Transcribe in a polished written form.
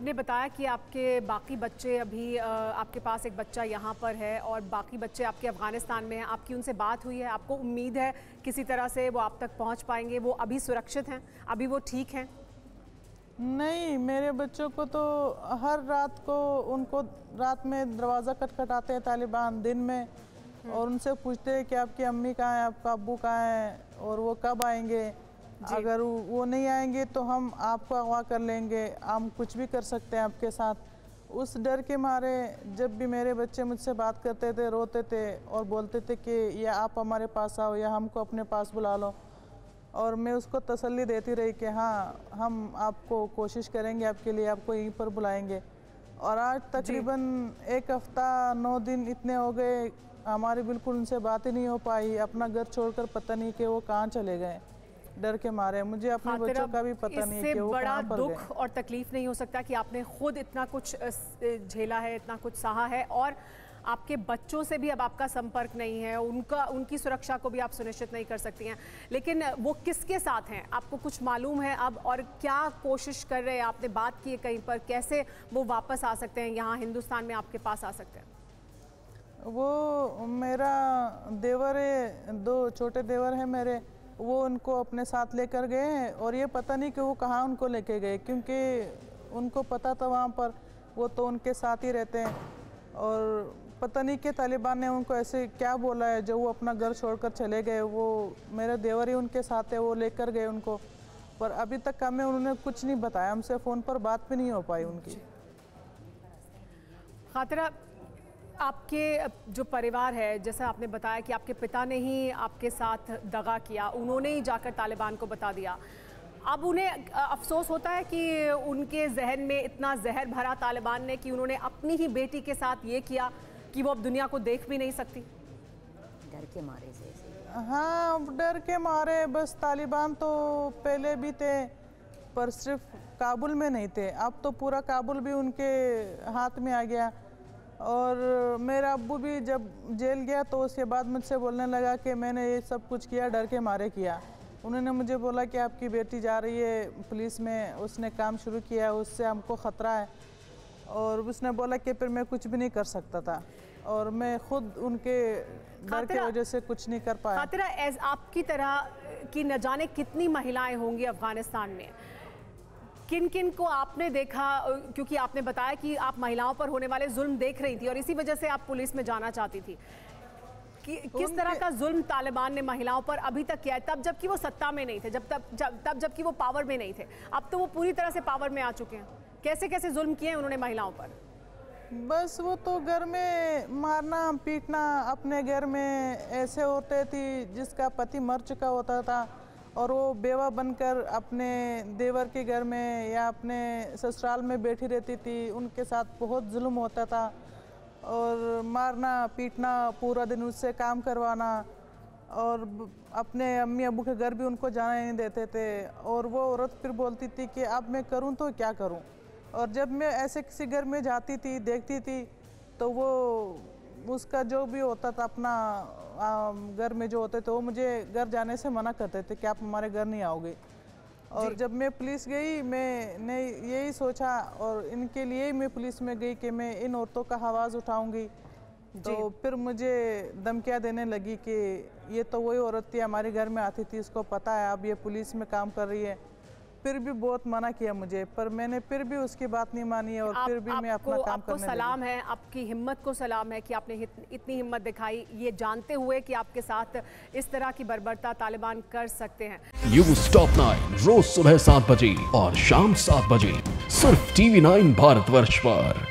आपने बताया कि आपके बाकी बच्चे अभी आपके पास एक बच्चा यहाँ पर है और बाकी बच्चे आपके अफ़गानिस्तान में हैं। आपकी उनसे बात हुई है? आपको उम्मीद है किसी तरह से वो आप तक पहुँच पाएंगे? वो अभी सुरक्षित हैं? अभी वो ठीक हैं? नहीं, मेरे बच्चों को तो हर रात को उनको रात में दरवाज़ा खटखटाते हैं तालिबान दिन में, और उनसे पूछते हैं कि आपकी अम्मी कहाँ है, आपका अब्बू कहाँ है और वो कब आएंगे। अगर वो नहीं आएंगे तो हम आपको अगवा कर लेंगे, हम कुछ भी कर सकते हैं आपके साथ। उस डर के मारे जब भी मेरे बच्चे मुझसे बात करते थे, रोते थे और बोलते थे कि या आप हमारे पास आओ या हमको अपने पास बुला लो, और मैं उसको तसल्ली देती रही कि हाँ, हम आपको कोशिश करेंगे, आपके लिए आपको यहीं पर बुलाएंगे। और आज तकरीबन 1 हफ्ता 9 दिन इतने हो गए, हमारी बिल्कुल उनसे बात ही नहीं हो पाई। अपना घर छोड़कर पता नहीं कि वो कहाँ चले गए, डर के मारे। मुझे अपने बच्चों का भी पता नहीं है कि वो कहाँ पर गए। इससे बड़ा दुख और तकलीफ नहीं हो सकता कि आपने खुद इतना कुछ झेला है, इतना कुछ सहा है, और आपके बच्चों से भी अब आपका संपर्क नहीं है, उनकी सुरक्षा को भी आप सुनिश्चित नहीं कर सकती हैं। लेकिन वो किसके साथ हैं, आपको कुछ मालूम है अब? और क्या कोशिश कर रहे हैं? आपने बात की है कहीं पर, कैसे वो वापस आ सकते हैं यहाँ हिंदुस्तान में, आपके पास आ सकते हैं? वो मेरा देवर है, 2 छोटे देवर हैं मेरे, वो उनको अपने साथ लेकर गए हैं। और ये पता नहीं कि वो कहाँ उनको लेके गए, क्योंकि उनको पता था वहाँ पर वो तो उनके साथ ही रहते हैं। और पता नहीं कि तालिबान ने उनको ऐसे क्या बोला है जो वो अपना घर छोड़कर चले गए। वो मेरे देवर ही उनके साथ है, वो लेकर गए उनको, पर अभी तक हमें उन्होंने कुछ नहीं बताया, हमसे फ़ोन पर बात भी नहीं हो पाई उनकी। खातिरा, आपके जो परिवार है, जैसा आपने बताया कि आपके पिता ने ही आपके साथ दगा किया, उन्होंने ही जाकर तालिबान को बता दिया। अब उन्हें अफसोस होता है कि उनके जहन में इतना जहर भरा तालिबान ने कि उन्होंने अपनी ही बेटी के साथ ये किया कि वो अब दुनिया को देख भी नहीं सकती? डर के मारे से। हाँ, डर के मारे। बस तालिबान तो पहले भी थे, पर सिर्फ काबुल में नहीं थे, अब तो पूरा काबुल भी उनके हाथ में आ गया। और मेरा अब्बू भी जब जेल गया तो उसके बाद मुझसे बोलने लगा कि मैंने ये सब कुछ किया डर के मारे किया। उन्होंने मुझे बोला कि आपकी बेटी जा रही है पुलिस में, उसने काम शुरू किया, उससे हमको ख़तरा है। और उसने बोला कि फिर मैं कुछ भी नहीं कर सकता था, और मैं खुद उनके डर की वजह से कुछ नहीं कर पाया। खातिरा, आपकी तरह की न जाने कितनी महिलाएं होंगी अफगानिस्तान में, किन किन को आपने देखा? क्योंकि आपने बताया कि आप महिलाओं पर होने वाले जुल्म देख रही थी और इसी वजह से आप पुलिस में जाना चाहती थी। किस तरह का जुल्म तालिबान ने महिलाओं पर अभी तक किया है, तब जबकि वो सत्ता में नहीं थे, जबकि वो पावर में नहीं थे? अब तो वो पूरी तरह से पावर में आ चुके हैं। कैसे कैसे जुल्म किए हैं उन्होंने महिलाओं पर? बस वो तो घर में मारना पीटना, अपने घर में ऐसे होते थी जिसका पति मर चुका होता था और वो बेवा बनकर अपने देवर के घर में या अपने ससुराल में बैठी रहती थी, उनके साथ बहुत जुल्म होता था। और मारना पीटना, पूरा दिन उससे काम करवाना, और अपने अम्मी अबू के घर भी उनको जाने नहीं देते थे। और वो औरत फिर बोलती थी कि अब मैं करूं तो क्या करूं। और जब मैं ऐसे किसी घर में जाती थी, देखती थी, तो वो उसका जो भी होता था अपना घर में जो होते थे, वो मुझे घर जाने से मना करते थे कि आप हमारे घर नहीं आओगे। और जब मैं पुलिस गई, मैंने यही सोचा और इनके लिए ही मैं पुलिस में गई कि मैं इन औरतों का आवाज़ उठाऊंगी। तो फिर मुझे धमकियाँ देने लगी कि ये तो वही औरत थी, हमारे घर में आती थी, इसको पता है अब ये पुलिस में काम कर रही है। फिर भी बहुत मना किया मुझे, पर मैंने फिर भी उसकी बात नहीं मानी और फिर भी मैं अपना काम करने लगी। सलाम है, आपकी हिम्मत को सलाम है कि आपने इतनी हिम्मत दिखाई, ये जानते हुए कि आपके साथ इस तरह की बर्बरता तालिबान कर सकते हैं। न्यूज़ टॉप 9 रोज सुबह 7 बजे और शाम 7 बजे सिर्फ TV9 भारतवर्ष पर।